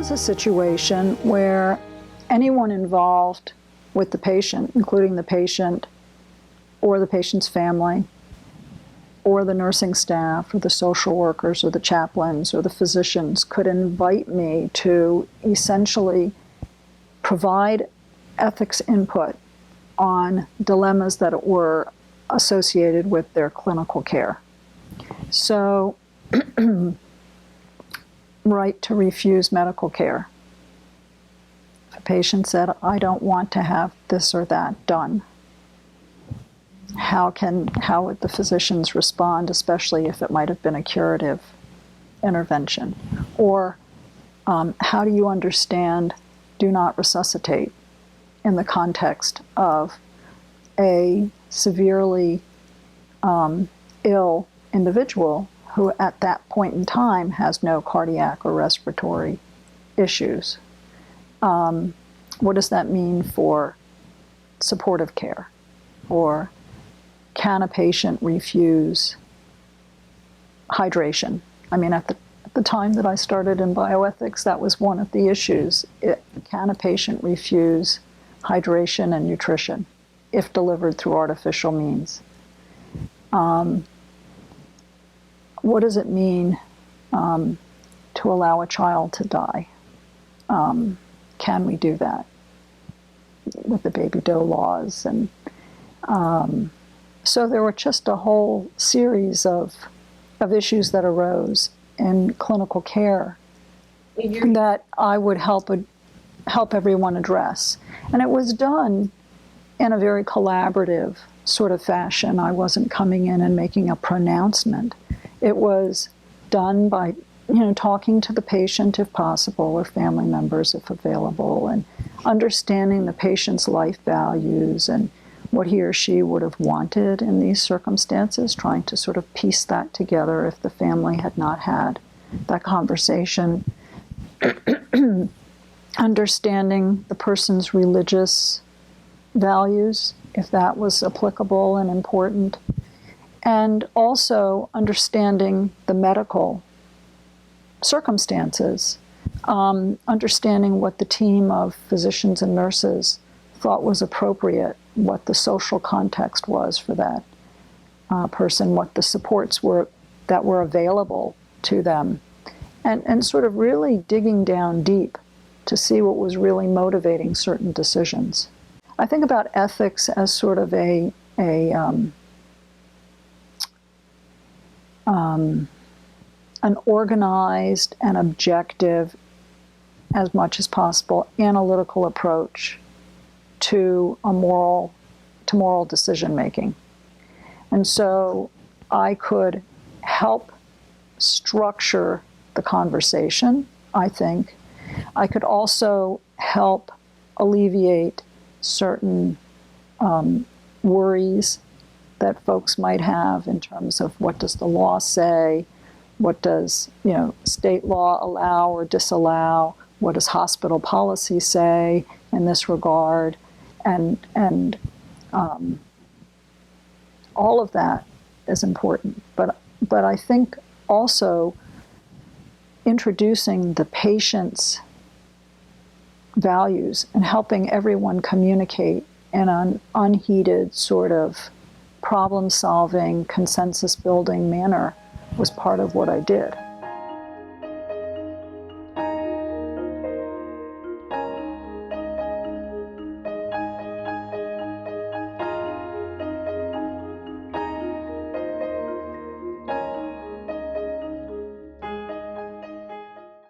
was a situation where anyone involved with the patient, including the patient or the patient's family, or the nursing staff, or the social workers, or the chaplains, or the physicians, could invite me to essentially provide ethics input on dilemmas that were associated with their clinical care. So, right to refuse medical care. If a patient said, I don't want to have this or that done, how would the physicians respond, especially if it might have been a curative intervention? Or how do you understand do not resuscitate in the context of a severely ill individual who at that point in time has no cardiac or respiratory issues? What does that mean for supportive care? Or can a patient refuse hydration? I mean, at the time that I started in bioethics, that was one of the issues. Can a patient refuse hydration and nutrition if delivered through artificial means? What does it mean to allow a child to die? Can we do that with the baby doe laws? And so there were just a whole series of issues that arose in clinical care that I would help everyone address. And it was done in a very collaborative sort of fashion. I wasn't coming in and making a pronouncement. It was done by, talking to the patient if possible, or family members if available, and understanding the patient's life values and what he or she would have wanted in these circumstances, trying to sort of piece that together if the family had not had that conversation. Understanding the person's religious values, if that was applicable and important, and also understanding the medical circumstances, understanding what the team of physicians and nurses thought was appropriate, what the social context was for that person, what the supports were that were available to them, and sort of really digging down deep to see what was really motivating certain decisions. I think about ethics as sort of an organized and objective, as much as possible, analytical approach to moral decision making. And so I could help structure the conversation, I think. I could also help alleviate certain worries that folks might have in terms of what does the law say, what does state law allow or disallow, what does hospital policy say in this regard, and all of that is important. But I think also introducing the patient's values and helping everyone communicate in an unheated sort of problem-solving, consensus-building manner was part of what I did.